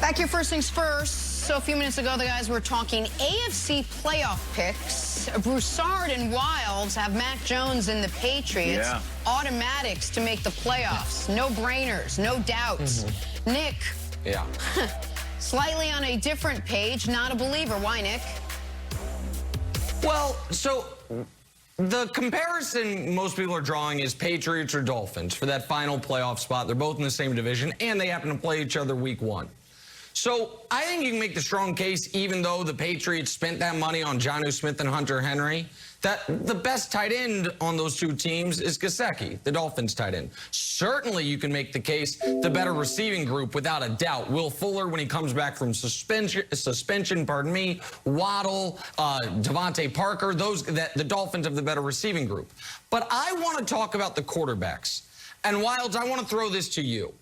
Back here, first things first. So a few minutes ago, the guys were talking AFC playoff picks. Broussard and Wilds have Mac Jones and the Patriots. Yeah. Automatics to make the playoffs. No brainers, no doubts. Nick. Yeah. Slightly on a different page, not a believer. Why, Nick? Well, so the comparison most people are drawing is Patriots or Dolphins for that final playoff spot. They're both in the same division, and they happen to play each other week one. So I think you can make the strong case, even though the Patriots spent that money on Jonnu Smith and Hunter Henry, that the best tight end on those two teams is Gesicki, the Dolphins tight end. Certainly you can make the case the better receiving group, without a doubt. Will Fuller, when he comes back from suspension, Waddle, Devontae Parker, the Dolphins have the better receiving group. But I want to talk about the quarterbacks. And Wilds, I want to throw this to you,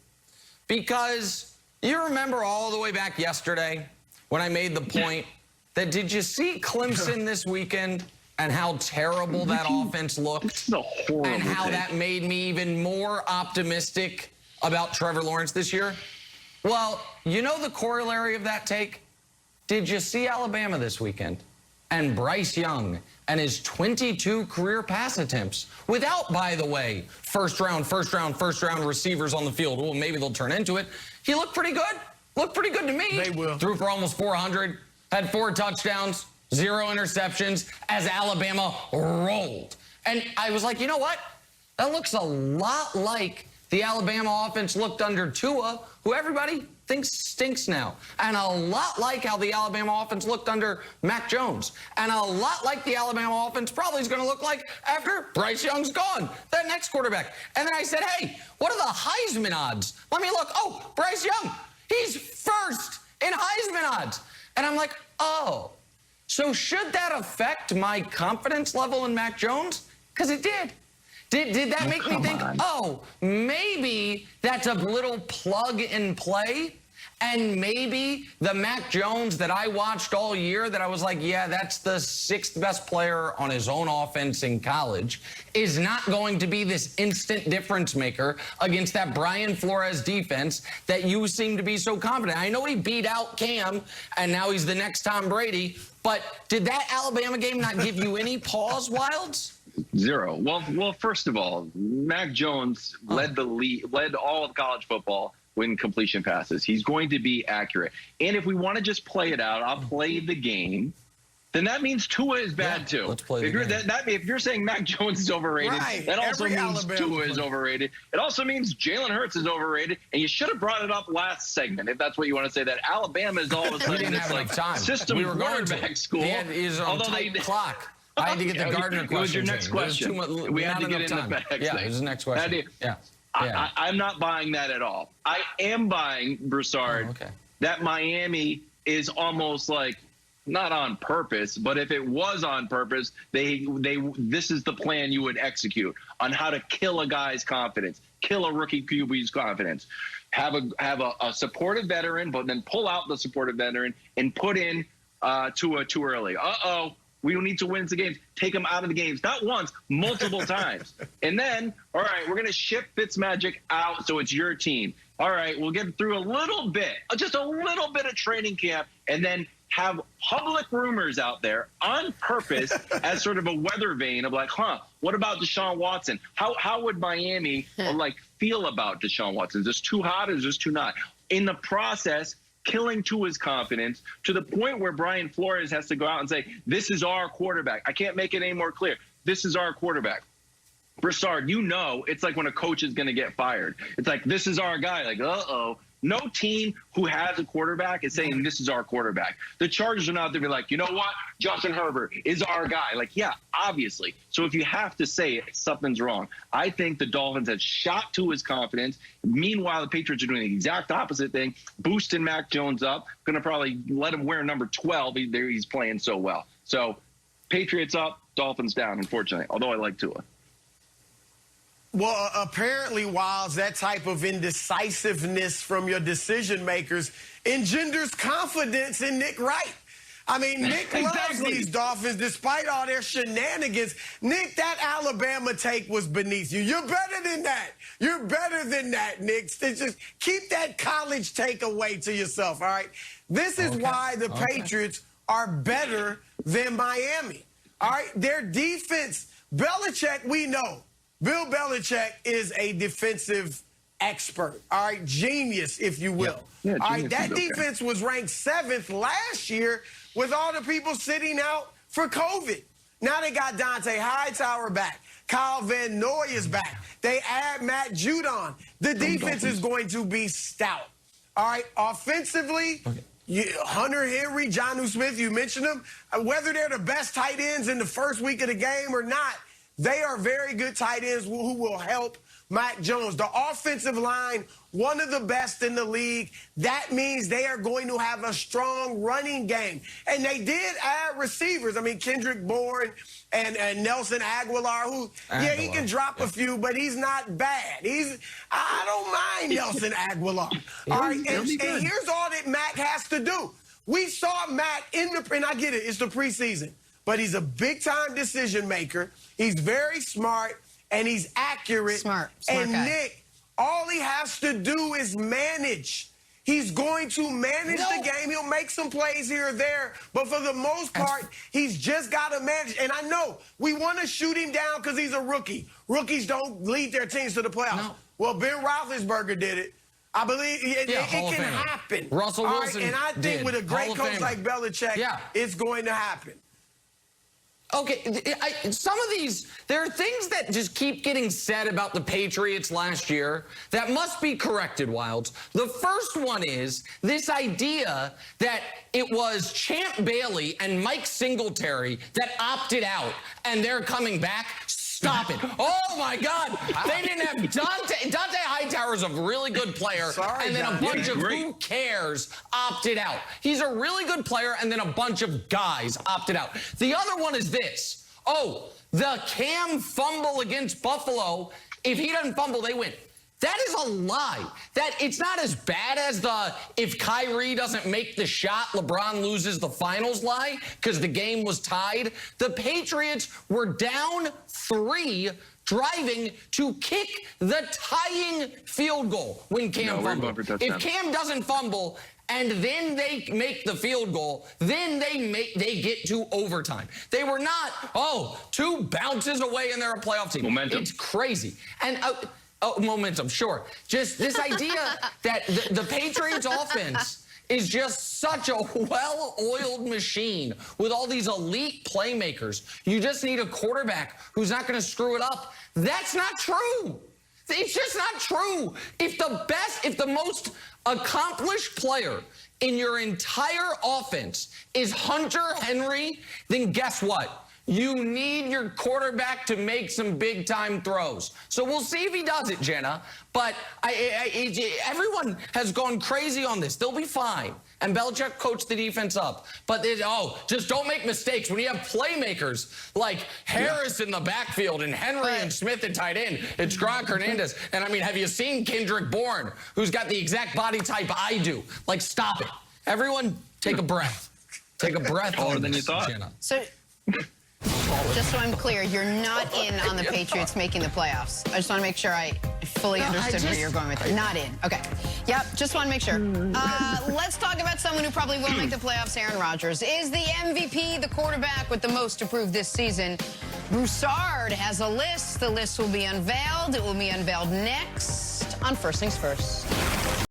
because you remember all the way back yesterday when I made the point that, did you see Clemson this weekend and how terrible that offense looked? And how that made me even more optimistic about Trevor Lawrence this year? Well, you know the corollary of that take? Did you see Alabama this weekend? And Bryce Young and his 22 career pass attempts, without, by the way, first round receivers on the field. Well, maybe they'll turn into it. He looked pretty good. Looked pretty good to me. They will. Threw for almost 400, had 4 touchdowns, 0 interceptions as Alabama rolled. And I was like, you know what? That looks a lot like the Alabama offense looked under Tua, who everybody thinks stinks now. And a lot like how the Alabama offense looked under Mac Jones. And a lot like the Alabama offense probably is going to look like after Bryce Young's gone, that next quarterback. And then I said, hey, what are the Heisman odds? Let me look. Oh, Bryce Young, he's first in Heisman odds. And I'm like, oh, so should that affect my confidence level in Mac Jones? Because it did. Did that make me think, oh, maybe that's a little plug and play? And maybe the Mac Jones that I watched all year, that I was like, yeah, that's the 6th best player on his own offense in college, is not going to be this instant difference maker against that Brian Flores defense that you seem to be so confident. I know he beat out Cam, and now he's the next Tom Brady, but did that Alabama game not give you any pause, Wilds? Zero. Well, first of all, Mac Jones led all of college football when completion passes. He's going to be accurate. And if we want to just play it out, I'll play the game, then that means Tua is bad too. Let's play the game. If you're saying Mac Jones is overrated, that also means Tua is overrated. It also means Jalen Hurts is overrated. And you should have brought it up last segment, if that's what you want to say, that Alabama is all of a sudden this system quarterback school. He had on tight clock. I had to get the Gardner question. It was your next question. We had to get into the facts. Yeah, it was the next question. I'm not buying that at all. I am buying, Broussard, that Miami is almost like, not on purpose, but if it was on purpose, this is the plan you would execute on how to kill a guy's confidence, kill a rookie QB's confidence. Have a supportive veteran, but then pull out the supportive veteran and put in Tua too early. We don't need to win the games. Take him out of the games, not once, multiple times. And then, all right, we're going to ship Fitzmagic out so it's your team. All right, we'll get through a little bit, just a little bit of training camp, and then have public rumors out there on purpose as sort of a weather vane of like, what about Deshaun Watson? How would Miami feel about Deshaun Watson? Is this too hot or is this too not? In the process, killing Tua's confidence to the point where Brian Flores has to go out and say, this is our quarterback. I can't make it any more clear. This is our quarterback. Broussard, you know, it's like when a coach is going to get fired. It's like, this is our guy. Like, no team who has a quarterback is saying this is our quarterback. The Chargers are not there to be like, you know what? Justin Herbert is our guy. Like, yeah, obviously. So if you have to say it, something's wrong. I think the Dolphins have shot to his confidence. Meanwhile, the Patriots are doing the exact opposite thing, boosting Mac Jones up, going to probably let him wear number 12. He's playing so well. So Patriots up, Dolphins down, unfortunately, although I like Tua. Well, apparently, Wilds, that type of indecisiveness from your decision makers engenders confidence in Nick Wright. I mean, Nick loves these Dolphins despite all their shenanigans. Nick, that Alabama take was beneath you. You're better than that. You're better than that, Nick. Just keep that college take away to yourself, all right? This is why the Patriots are better than Miami, all right? Their defense, Belichick, we know. Bill Belichick is a defensive expert, all right? Genius, if you will. Yeah, all right, that defense was ranked 7th last year with all the people sitting out for COVID. Now they got Dante Hightower back. Kyle Van Noy is back. They add Matt Judon. The defense is going to be stout. All right, offensively, Hunter Henry, Jonnu Smith, you mentioned them. Whether they're the best tight ends in the first week of the game or not, they are very good tight ends who will help Mac Jones. The offensive line, one of the best in the league. That means they are going to have a strong running game. And they did add receivers. I mean, Kendrick Bourne and Nelson Aguilar, who, he can drop a few, but he's not bad. I don't mind Nelson Aguilar. All right, and here's all that Mac has to do. We saw Mac and I get it, it's the preseason, but he's a big-time decision maker. He's very smart. And he's accurate. Smart and guy. Nick, all he has to do is manage. He's going to manage the game. He'll make some plays here or there. But for the most part, he's just got to manage. And I know we want to shoot him down because he's a rookie. Rookies don't lead their teams to the playoffs. No. Well, Ben Roethlisberger did it. I believe it can happen. Russell Wilson and I think with a great coach like Belichick, it's going to happen. Okay, some of these, there are things that just keep getting said about the Patriots last year that must be corrected, Wilds. The first one is this idea that it was Champ Bailey and Mike Singletary that opted out and they're coming back. Stop it. Oh, my God. They didn't have Dante. Dante Hightower's a really good player. And then a bunch of who cares opted out. He's a really good player, and then a bunch of guys opted out. The other one is this. Oh, the Cam fumble against Buffalo. If he doesn't fumble, they win. That is a lie. That it's not as bad as the if Kyrie doesn't make the shot, LeBron loses the finals lie because the game was tied. The Patriots were down 3 driving to kick the tying field goal when Cam fumbled. If Cam doesn't fumble and then they make the field goal, then they get to overtime. They were not, 2 bounces away and they're a playoff team. Momentum. It's crazy. And momentum, sure. Just this idea that the Patriots offense is just such a well-oiled machine with all these elite playmakers. You just need a quarterback who's not going to screw it up. That's not true. It's just not true. If the most accomplished player in your entire offense is Hunter Henry, then guess what? You need your quarterback to make some big-time throws. So we'll see if he does it, Jenna. But everyone has gone crazy on this. They'll be fine. And Belichick coached the defense up. But just don't make mistakes. When you have playmakers like Harris in the backfield and Henry and Smith at tight end, it's Gronk Hernandez. And, I mean, have you seen Kendrick Bourne, who's got the exact body type I do? Like, stop it. Everyone, take a breath. Take a breath. Taller than you thought. Jenna. So, just so I'm clear, you're not in on the Patriots making the playoffs. I just want to make sure I fully understood where you're going with it. Not in. Okay. Yep, just want to make sure. Let's talk about someone who probably will make the playoffs. Aaron Rodgers is the MVP, the quarterback with the most to prove this season. Broussard has a list. The list will be unveiled. It will be unveiled next on First Things First.